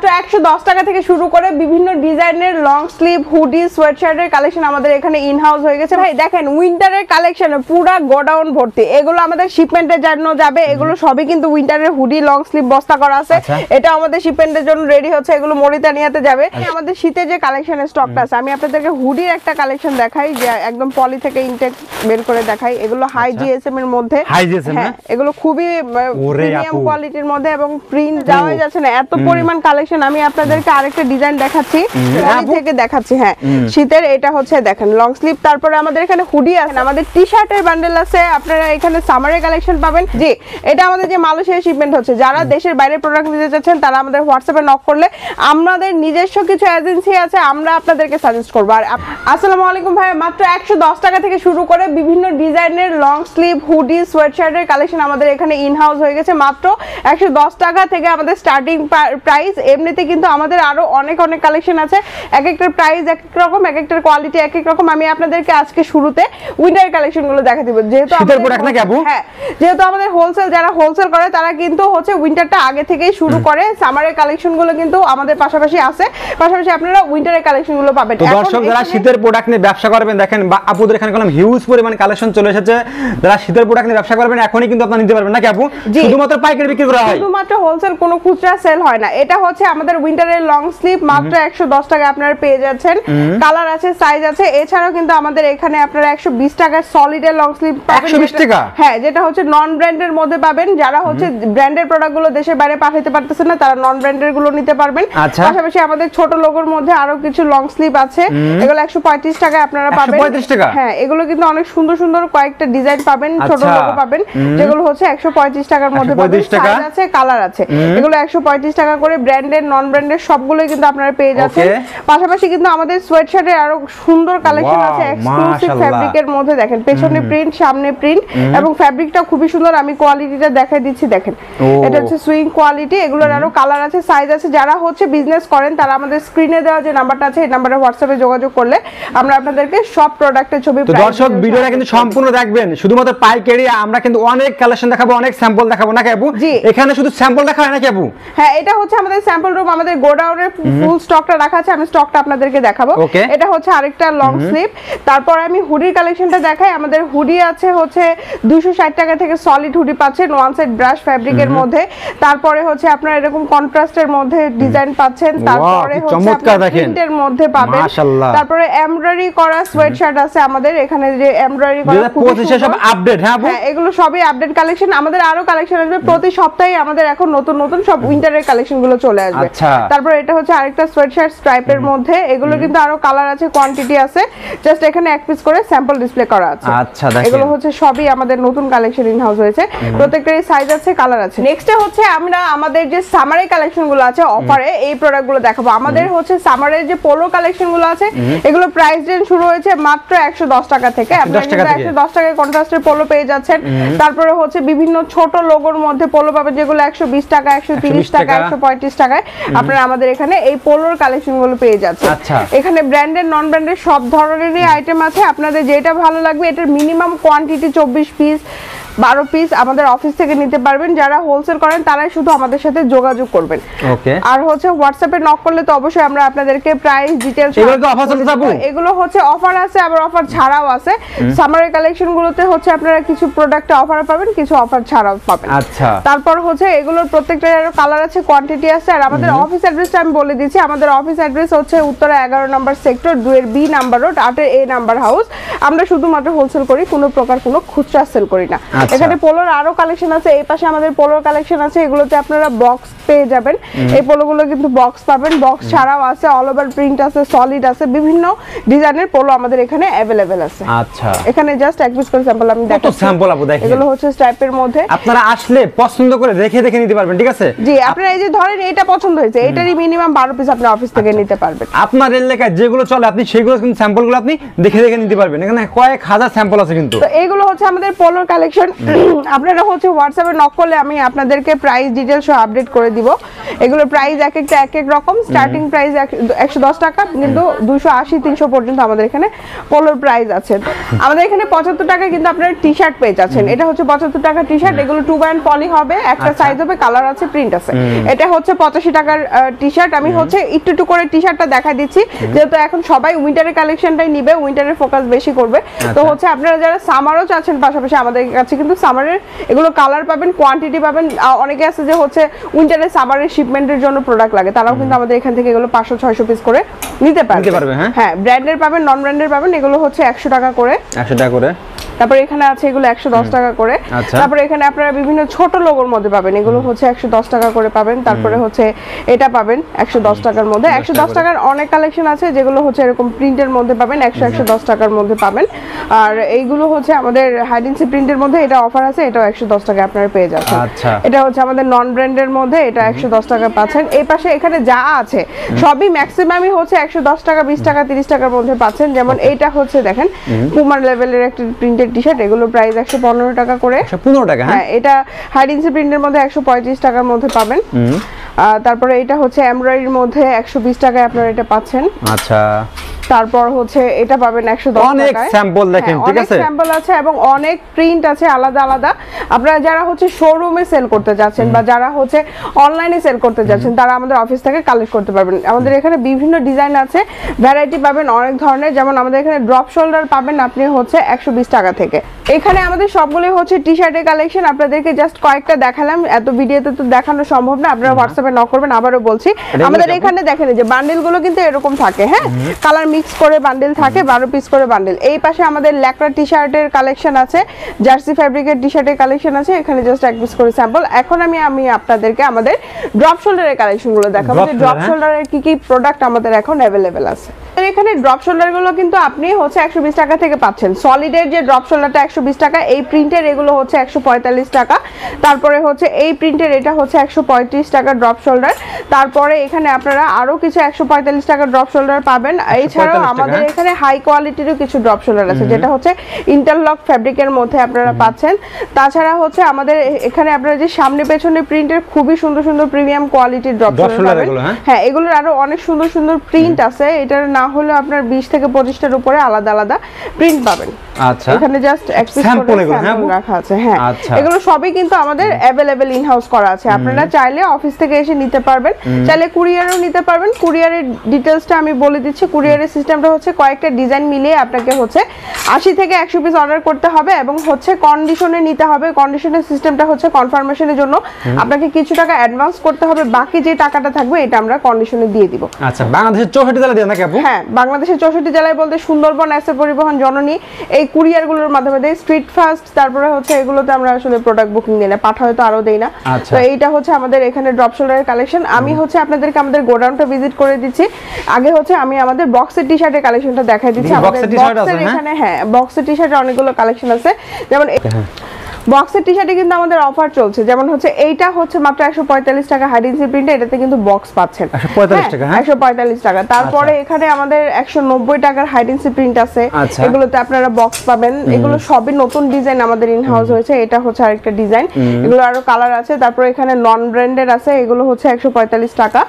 মাত্র 110 টাকা থেকে শুরু করে বিভিন্ন ডিজাইনের লং স্লিভ হুডি সোয়েটশার্টের কালেকশন আমাদের এখানে ইন হাউস হয়ে গেছে। ভাই দেখেন উইন্টারের কালেকশন পুরো গোডাউন ভর্তি, এগুলো আমাদের শিপমেন্টের জন্য যাবে। এগুলো সবই কিন্তু উইন্টারের হুডি লং স্লিভ বস্তা করা আছে, এটা আমাদের শিপমেন্টের জন্য রেডি হচ্ছে। এগুলো মরিতানিয়াতে যাবে। আমাদের শীতে যে কালেকশনের স্টকটা আছে, আমি আপনাদেরকে হুডির একটা কালেকশন দেখাই যে একদম পলি থেকে ইনটেক বের করে দেখাই। এগুলো হাই জিএসএম এর মধ্যে, হ্যাঁ এগুলো খুবই প্রিমিয়াম কোয়ালিটির মধ্যে এবং প্রিন্ট যাওয়া যাচ্ছে না এত পরিমাণ কালেকশন। আমি আপনাদেরকে আরেকটা ডিজাইন দেখাচ্ছি, পলি থেকে দেখাচ্ছি। হ্যাঁ শীতের এটা হচ্ছে দেখেন লং স্লিভ। তারপরে আমাদের এখানে হুডি আছে, আমাদের টি শার্টের বান্ডেল আছে, আপনারা এখানে সামারের কালেকশন পাবেন। জি এটা আমাদের যে মালয়েশিয়া শিপমেন্ট হচ্ছে, যারা দেশের বাইরে প্রোডাক্ট নিতে চাচ্ছেন তারা আমাদের হোয়াটসঅ্যাপে নক করলে আমাদের নিজস্ব কিছু এজেন্সি আছে, আমরা আপনাদেরকে সাজেস্ট করব। আর আসসালামু আলাইকুম ভাই, মাত্র 110 টাকা থেকে শুরু করে বিভিন্ন ডিজাইনের লং স্লিভ হুডি সোয়েটশার্টের কালেকশন আমাদের এখানে ইন হাউস হয়ে গেছে। মাত্র 110 টাকা থেকে আমাদের স্টার্টিং প্রাইস। এমনিতে কিন্তু আমাদের আরো অনেক কালেকশন আছে, এক একটার প্রাইস এক এক রকম, এক একটার কোয়ালিটি এক এক রকম। আমি আপনাদেরকে আজকে শুরুতে উইন্টার কালেকশন গুলো দেখা দিব, যেহেতু যেহেতু আমাদের হোলসেল যারা হোলসেল করে তারা কিন্তু হচ্ছে উইন্টারটা আগে থেকেই শুরু করে। সামারের কালেকশন গুলো কিন্তু আমাদের পাশাপাশি আছে, পাশাপাশি আপনারা উইন্টারের কালেকশন গুলো পাবেন। তো দর্শক যারা শীতের প্রোডাক্ট নিয়ে ব্যবসা করবেন, দেখেন আপুদের এখানে কলম হিউজ পরিমাণ কালেকশন চলে এসেছে। যারা শীতের প্রোডাক্ট নিয়ে ব্যবসা করবেন এখনই কিন্তু আপনারা নিতে পারবেন নাকি আপু? শুধুমাত্র পাইকারি বিক্রি করা হয়, শুধুমাত্র হোলসেল, কোনো খুচরা সেল হয় না। এটা হচ্ছে আমাদের উইন্টারের লং স্লিভ, মাত্র 110 টাকা আপনারা পেয়ে যাচ্ছেন। কালার আছে, সাইজ আছে। এছাড়াও কিন্তু আমাদের এখানে আপনারা 120 টাকার সলিডের লং স্লিভ পাবেন। 120 টাকা? হ্যাঁ, যেটা হচ্ছে নন ব্র্যান্ডের মধ্যে পাবেন। যারা হচ্ছে ব্র্যান্ডের প্রোডাক্ট গুলো দেশের বাইরে পাঠাতে পারতেছেন না, তারা নন ব্র্যান্ডের গুলো নিতে পারবেন। পাশাপাশি আমাদের ছোট লোগোর মধ্যে আরো কিছু লং স্লিভ আছে, এগুলো 135 টাকায় আপনারা পাবেন। 135 টাকা? হ্যাঁ, এগুলো কিন্তু অনেক সুন্দর সুন্দর কয়েকটা ডিজাইন পাবেন, ছোট লোগো পাবেন, যেগুলো হচ্ছে 135 টাকার মধ্যে পাবেন। সাইজ আছে, কালার আছে। এগুলো 135 টাকা করে, ব্র্যান্ডের নন ব্র্যান্ডের সবগুলোই কিন্তু আপনারা পেয়ে যাচ্ছেন। পাশাপাশি কিন্তু আমাদের সোয়েটশার্টের আরো সুন্দর কালেকশন আছে এক্সক্লুসিভ ফ্যাব্রিকের মধ্যে। দেখেন পেছনে প্রিন্ট, সামনে প্রিন্ট এবং ফ্যাব্রিকটা খুবই সুন্দর। আমি কোয়ালিটিটা দেখাই দিচ্ছি, দেখেন এটা হচ্ছে সুইং কোয়ালিটি। এগুলোর আরো কালার আছে, সাইজ আছে। যারা হচ্ছে বিজনেস করেন তারা আমাদের স্ক্রিনে দেওয়া যে নাম্বারটা আছে এই নাম্বারে হোয়াটসঅ্যাপে যোগাযোগ করলে আমরা আপনাদেরকে সব প্রোডাক্টের ছবি। তো দর্শক ভিডিওটা কিন্তু সম্পূর্ণ দেখবেন, শুধুমাত্র পাইকারি। আমরা কিন্তু অনেক কালেকশন দেখাবো, অনেক স্যাম্পল দেখাবো নাকি আপু? এখানে শুধু স্যাম্পল দেখা হয় নাকি আপু? হ্যাঁ, এটা হচ্ছে আমাদের স্যাম্পল রুম, আমাদের গোডাউনের ফুল স্টকটা রাখা আছে। আমি স্টকটা আপনাদেরকে দেখাবো। এটা হচ্ছে আরেকটা লং স্লিভ। তারপর আমি হুডির কালেকশনটা দেখাই। আমাদের হুডি আছে হচ্ছে 260 টাকা থেকে সলিড হুডি পাচ্ছেন ওয়ান সাইড ব্রাশ ফ্যাব্রিকের মধ্যে। তারপরে হচ্ছে আপনারা এরকম কন্ট্রাস্টের মধ্যে ডিজাইন পাচ্ছেন। তারপরে হচ্ছে প্রিন্টের মধ্যে পাবেন। তারপরে এমব্রয়ডারি করা সোয়েটশার্ট আছে আমাদের এখানে, যে এমব্রয়ডারি করা সব আপডেট। হ্যাঁ, এগুলো সবই আপডেট কালেকশন। আমাদের আরো কালেকশন আসবে প্রতি সপ্তাহে, আমাদের এখন নতুন নতুন সব উইন্টারের কালেকশন গুলো চলে আসবে। তারপর এটা হচ্ছে আরেকটা সোয়েটশার্ট স্ট্রাইপের মধ্যে। এগুলো কিন্তু আরো কালার আছে, কোয়ান্টিটি আছে। জাস্ট এখানে এক পিস করে স্যাম্পল ডিসপ্লে করা আছে। এগুলো হচ্ছে সবই আমাদের নতুন কালেকশন ইন হাউস হয়েছে, প্রত্যেকটারই সাইজ আছে, কালার আছে। নেক্সটে হচ্ছে আমরা আমাদের যে সামারের কালেকশন গুলো আছে অফারে, এই প্রোডাক্ট গুলো দেখাবো। আমাদের হচ্ছে সামারের যে পোলো কালেকশন গুলো আছে, এগুলো প্রাইস রেঞ্জ শুরু হয়েছে মাত্র 110 টাকা থেকে। আপনারা 110 টাকায় কন্ট্রাস্টের পোলো পেয়ে যাচ্ছেন। তারপরে হচ্ছে বিভিন্ন ছোট লোগোর মধ্যে পোলো পাবেন, যেগুলো 120 টাকা, 130 টাকা, 135 টাকায় আপনারা আমাদের এখানে এই পোলোর কালেকশন গুলো পেয়ে যাচ্ছেন। এখানে ব্র্যান্ডের নন ব্র্যান্ডের সব ধরনেরই আইটেম আছে। আপনাদের যেটা ভালো লাগবে, এটার মিনিমাম কোয়ান্টিটি 24 পিস 12 পিস আমাদের অফিস থেকে নিতে পারবেন। যারা হোলসেল করেন তারাই শুধু আমাদের সাথে যোগাযোগ করবেন। আর হচ্ছে হোয়াটসঅ্যাপে নক করলে তো অবশ্যই আমরা আপনাদেরকে প্রাইস ডিটেইলস, এগুলো হচ্ছে অফার আছে, আবার অফার ছাড়াও আছে। সামারের কালেকশন গুলোতে হচ্ছে আপনারা কিছু প্রোডাক্টে অফার পাবেন, কিছু অফার ছাড়াও পাবেন। তারপর হচ্ছে এগুলোর প্রত্যেকটার আরো কালার আছে, কোয়ান্টিটি আছে। আর আমাদের অফিস অ্যাড্রেসটা আমি বলে দিচ্ছি। আমাদের অফিস অ্যাড্রেস হচ্ছে উত্তরা 11 নম্বর সেক্টর 2 এর বি নাম্বার রোড 8 এর এ নাম্বার হাউস। আমরা শুধুমাত্র হোলসেল করি, কোনো প্রকার কোনো খুচরা সেল করি না। এখানে পোলোর আরো কালেকশন আছে, এই পাশে আমাদের পোলোর কালেকশন আছে। এগুলোতে আপনারা বক্স পেয়ে যাবেন। এই পোলোগুলো কিন্তু বক্স পাবেন, বক্স ছাড়াও আছে, অল ওভার প্রিন্ট আছে, সলিড আছে, বিভিন্ন ডিজাইনের পোলো আমাদের এখানে अवेलेबल আছে। এখানে জাস্ট এক পিস করে স্যাম্পল আমি দেখাচ্ছি। স্যাম্পল আপু দেখেন, এগুলো হচ্ছে স্ট্রাইপের মধ্যে। আপনারা আসলে পছন্দ করে দেখে দেখে নিতে পারবেন, ঠিক আছে? জি, আপনারা এই যে ধরেন এটা পছন্দ হয়েছে, এটারই মিনিমাম 12 পিস আপনি অফিস থেকে নিতে পারবেন। আপনার এলাকায় যেগুলো চলে আপনি সেগুলো কিন্তু স্যাম্পলগুলো আপনি দেখে দেখে নিতে পারবেন। এখানে কয়েক হাজার স্যাম্পল আছে কিন্তু। তো এগুলো হচ্ছে আমাদের পোলোর কালেকশন। আপনারা হচ্ছে হোয়াটসঅ্যাপে নক করলে আমি আপনাদেরকে প্রাইস ডিটেইলস সহ আপডেট করে দিব। এগুলোর প্রাইস এক একটা এক এক রকম, স্টার্টিং প্রাইস 110 টাকা, কিন্তু 280 300 পর্যন্ত আমাদের এখানে পোলোর প্রাইস আছে। আমাদের এখানে 75 টাকা কিন্তু আপনারা টি-শার্ট পেয়ে যাচ্ছেন। এটা হচ্ছে 75 টাকা টি-শার্ট, এগুলো 2 বাই পলি হবে, একটা সাইজ হবে, কালার আছে, প্রিন্ট আছে। এটা হচ্ছে 85 টাকার টি-শার্ট। আমি হচ্ছে একটু একটু করে টি-শার্টটা দেখা দিচ্ছি, যেহেতু এখন সবাই উইন্টারের কালেকশনটাই নিবে, উইন্টারের ফোকাস বেশি করবে। তো হচ্ছে আপনারা যারা সামারও চাচ্ছেন, পাশাপাশি আমাদের কাছে কিন্তু সামারের এগুলো কালার পাবেন, কোয়ান্টিটি পাবেন। অনেকে আছে যে হচ্ছে উইন্টারের সামারের শিপমেন্টের জন্য প্রোডাক্ট লাগে, তারাও কিন্তু আমাদের এখান থেকে এগুলো 500-600 পিস করে নিতে পারবে। হ্যাঁ, ব্র্যান্ডের পাবেন, নন ব্র্যান্ডের পাবেন। এগুলো হচ্ছে 100 টাকা করে। 100 টাকা করে। তারপর এখানে আছে এগুলো 110 টাকা করে। তারপর এখানে আপনারা বিভিন্ন ছোট লোগোর মধ্যে পাবেন, এগুলো হচ্ছে 110 টাকা করে পাবেন। তারপরে হচ্ছে এটা পাবেন 110 টাকার মধ্যে। 110 টাকার অনেক কালেকশন আছে, যেগুলো হচ্ছে এরকম প্রিন্টের মধ্যে পাবেন, 110 টাকার মধ্যে পাবেন। আর এইগুলো হচ্ছে আমাদের হাইডেন্সি প্রিন্টের মধ্যে, এটা অফার আছে, এটাও 110 টাকা আপনারা পেয়ে যাচ্ছেন। এটা হচ্ছে আমাদের নন ব্র্যান্ডের মধ্যে, এটা 110 টাকা পাচ্ছেন। এই পাশে এখানে যা আছে সবই ম্যাক্সিমামই হচ্ছে 110 টাকা, 20 টাকা, 30 টাকার মধ্যে পাচ্ছেন। যেমন এইটা হচ্ছে দেখেন পুমা লেভেলের একটা প্রিন্টেড টি-শার্ট, এগুলো প্রাইস 115 টাকা করে। 115 টাকা? হ্যাঁ, এটা হাইডেন্সি প্রিন্টের মধ্যে 135 টাকার মধ্যে পাবেন। তারপরে এটা হচ্ছে এমব্রয়ডারির মধ্যে 120 টাকায় আপনারা এটা পাচ্ছেন। আচ্ছা। তারপর হচ্ছে এটা পাবেন 110 টাকায়। অনেক স্যাম্পল দেখেন, ঠিক আছে? অনেক স্যাম্পল আছে এবং অনেক প্রিন্ট আছে আলাদা আলাদা। আপনারা যারা হচ্ছে শোরুমে সেল করতে যাচ্ছেন বা যারা হচ্ছে অনলাইনে সেল করতে যাচ্ছেন, তারা আমাদের অফিস থেকে কালেক্ট করতে পারবেন। আমাদের এখানে বিভিন্ন ডিজাইন আছে, ভ্যারাইটি পাবেন অনেক ধরনের। যেমন আমাদের এখানে ড্রপ শোল্ডার পাবেন আপনি হচ্ছে 120 টাকা থেকে। এখানে আমাদের সবগুলো হচ্ছে টি-শার্টের কালেকশন। আপনাদেরকে জাস্ট কয়েকটা দেখালাম, এত ভিডিওতে তো দেখানো সম্ভব না। আপনারা হোয়াটসঅ্যাপে নক করবেন। আবারও বলছি, আমাদের এখানে দেখেন যে বান্ডেলগুলো কিন্তু এরকম থাকে, হ্যাঁ, কালার মিক্স করে বান্ডেল থাকে, 12 পিস করে বান্ডেল। এই পাশে আমাদের ল্যাকড়া টি-শার্টের কালেকশন আছে, জার্সি ফ্যাব্রিকের টি-শার্টের কালেকশন আছে। এখানে জাস্ট এক পিস করে স্যাম্পল। এখন আমি আপনাদেরকে আমাদের ড্রপ শোল্ডারের কালেকশনগুলো দেখাবো, যে ড্রপ শোল্ডারের কি কি প্রোডাক্ট আমাদের এখন अवेलेबल আছে। এখানে ড্রপ শোল্ডারগুলো কিন্তু আপনি হচ্ছে 120 টাকা থেকে পাচ্ছেন। সলিডের যে ড্রপ শোল্ডারটা 120 টাকা, এই প্রিন্টের এগুলো হচ্ছে 145 টাকা। তারপরে হচ্ছে এই প্রিন্টের এটা হচ্ছে 135 টাকা ড্রপ শোল্ডার। তারপরে এখানে আপনারা আরো কিছু 145 টাকা ড্রপ শোল্ডার পাবেন। এছাড়াও আমাদের এখানে হাই কোয়ালিটিরও কিছু ড্রপ শোল্ডার আছে, যেটা হচ্ছে ইন্টারলক ফ্যাব্রিকের মধ্যে আপনারা পাচ্ছেন। তাছাড়া হচ্ছে আমাদের এখানে আপনারা যে সামনে পেছনে প্রিন্টের খুবই সুন্দর সুন্দর প্রিমিয়াম কোয়ালিটির ড্রপ শোল্ডার পাবেন। হ্যাঁ, এগুলোর আরো অনেক সুন্দর সুন্দর প্রিন্ট আছে। এটার না হলে আপনার 20 থেকে 25টার উপরে আলাদা আলাদা প্রিন্ট পাবেন। আচ্ছা, এখানে জাস্ট এক পিস করে স্যাম্পল রাখা আছে। হ্যাঁ, এগুলো সবই কিন্তু আমাদের अवेलेबल ইন হাউস করা আছে। আপনারা চাইলে অফিস থেকে এসে নিতে পারবেন, চাইলে কুরিয়ারও নিতে পারবেন। কুরিয়ারের ডিটেইলসটা আমি বলে দিচ্ছি। কুরিয়ারের সিস্টেমটা হচ্ছে কয়েকটা ডিজাইন মিলিয়ে আপনাকে হচ্ছে 80 থেকে 100 পিস অর্ডার করতে হবে এবং হচ্ছে কন্ডিশনে নিতে হবে। কন্ডিশনের সিস্টেমটা হচ্ছে কনফার্মেশনের জন্য আপনাকে কিছু টাকা অ্যাডভান্স করতে হবে, বাকি যে টাকাটা থাকবে এটা আমরা কন্ডিশনে দিয়ে দিব। আচ্ছা, বাংলাদেশের 64 জেলায় দেন নাকি আপু? হ্যাঁ, বাংলাদেশের 64 জেলায় বলতে সুন্দরবন, এসএ পরিবহন, জননী, এই কুরিয়ারগুলোর মাধ্যমে দেই। স্ট্রিট ফাস্ট, তারপরে হচ্ছে এগুলোতে আমরা আসলে প্রোডাক্ট বুকিং দিই না, পাঠা হয়তো আরো দেই না। তো এইটা হচ্ছে আমাদের এখানে ড্রপ শোল্ডারের কালেকশন। আমি হচ্ছে আপনাদেরকে আমাদের গোডাউনটা ভিজিট করে দিচ্ছি। আগে হচ্ছে আমি আমাদের বক্সের টি-শার্টের কালেকশনটা দেখাই দিচ্ছি। আমাদের বক্সের এখানে হ্যাঁ, বক্সের টি-শার্টের অনেকগুলো কালেকশন আছে। যেমন বক্সের টি-শার্টে কিন্তু আমাদের অফার চলছে। যেমন হচ্ছে এইটা হচ্ছে মাত্র 145 টাকা হাইডেন্সি প্রিন্টে, এটাতে কিন্তু বক্স পাচ্ছেন 145 টাকা। 145 টাকা। তারপরে এখানে আমাদের 190 টাকার হাইডেন্সি প্রিন্ট আছে, এগুলোতে আপনারা বক্স পাবেন। এগুলো সবই নতুন ডিজাইন আমাদের ইন হাউস হয়েছে। এটা হচ্ছে আরেকটা ডিজাইন, এগুলো আরো কালার আছে। তারপরে এখানে নন ব্র্যান্ডের আছে, এগুলো হচ্ছে 145 টাকা।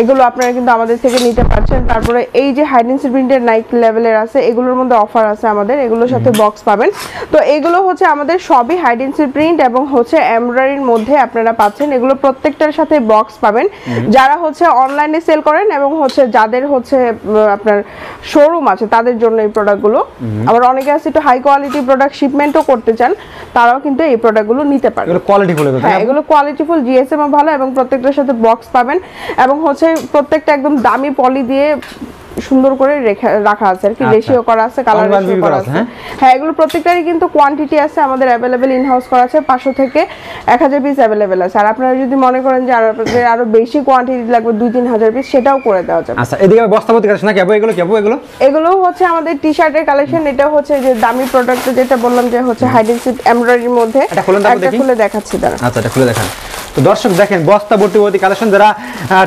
এগুলো আপনারা কিন্তু আমাদের থেকে নিতে পারছেন। তারপরে এই যে হাইডেন্সি প্রিন্টের নাইকি লেভেলের আছে, এগুলোর মধ্যে অফার আছে আমাদের, এগুলোর সাথে বক্স পাবেন। তো এগুলো হচ্ছে আমাদের সবই হাইডেন্সি প্রিন্ট এবং হচ্ছে এমব্রয়ডারির মধ্যে আপনারা পাচ্ছেন। এগুলো প্রত্যেকটার সাথে বক্স পাবেন। যারা হচ্ছে অনলাইনে সেল করেন এবং হচ্ছে যাদের হচ্ছে আপনার শোরুম আছে তাদের জন্য এই প্রোডাক্টগুলো। আবার অনেকে আছে একটু হাই কোয়ালিটি প্রোডাক্ট শিপমেন্টও করতে চান, তারাও কিন্তু এই প্রোডাক্টগুলো নিতে পারেন। এগুলো কোয়ালিটিফুল, হ্যাঁ, এগুলো কোয়ালিটিফুল, জিএসএম ভালো এবং প্রত্যেকটার সাথে বক্স পাবেন এবং হচ্ছে প্রত্যেকটা একদম দামি পলি দিয়ে সুন্দর করে রাখা আছে আর কি, রেশিও করা আছে, কালার রেশিও করা আছে। হ্যাঁ, এগুলো প্রত্যেকটারই কিন্তু কোয়ান্টিটি আছে আমাদের अवेलेबल ইন হাউস করা আছে। 500 থেকে 1000 পিস अवेलेबल আছে। আর আপনারা যদি মনে করেন যে আরো বেশি কোয়ান্টিটি লাগবে 2-3000 পিস, সেটাও করে দেওয়া যাবে। আচ্ছা, এদিকে বস্তাবতী কালেকশন নাকি আপু? এগুলো কি আপু? এগুলো হচ্ছে আমাদের টি-শার্টের কালেকশন। এটা হচ্ছে যে দামি প্রোডাক্ট যেটা বললাম যে হচ্ছে হাইডেন্সি এমব্রয়ডারির মধ্যে। এটা খুলে দেখাচ্ছি দাঁড়া। আচ্ছা, এটা খুলে দেখান। তো দর্শক দেখেন বস্তা ভর্তি কালেকশন, যারা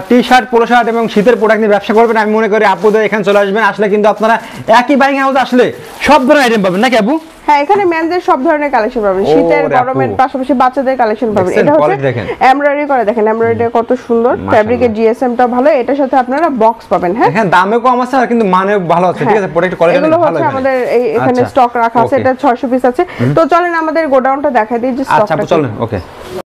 টি-শার্ট, পোলো শার্ট এবং শীতের প্রোডাক্ট নিয়ে ব্যবসা করবেন, আমি মনে করি আপুদের এখানে চলে আসবেন। আসলে কিন্তু আপনারা একই বাইং হাউসে আসলে সব ধরনের আইটেম পাবেন নাকি আপু? হ্যাঁ, এখানে মেনদের সব ধরনের কালেকশন পাবেন, শীতের গরমের পাশাপাশি বাচ্চাদের কালেকশন পাবেন। এটা হচ্ছে এমব্রয়ডারি করে, দেখেন এমব্রয়ডারি কত সুন্দর, ফ্যাব্রিকের জিএসএমটা ভালো, এটার সাথে আপনারা বক্স পাবেন। হ্যাঁ, এখানে দামে কম আছে আর কিন্তু মানে ভালো আছে, ঠিক আছে, প্রোডাক্ট কোয়ালিটি ভালো। এগুলো হচ্ছে আমাদের এখানে স্টক রাখা আছে, এটা 600 পিস আছে। তো চলেন আমাদের গোডাউনটা দেখাই দিই যে স্টকটা। আচ্ছা চলেন, ওকে।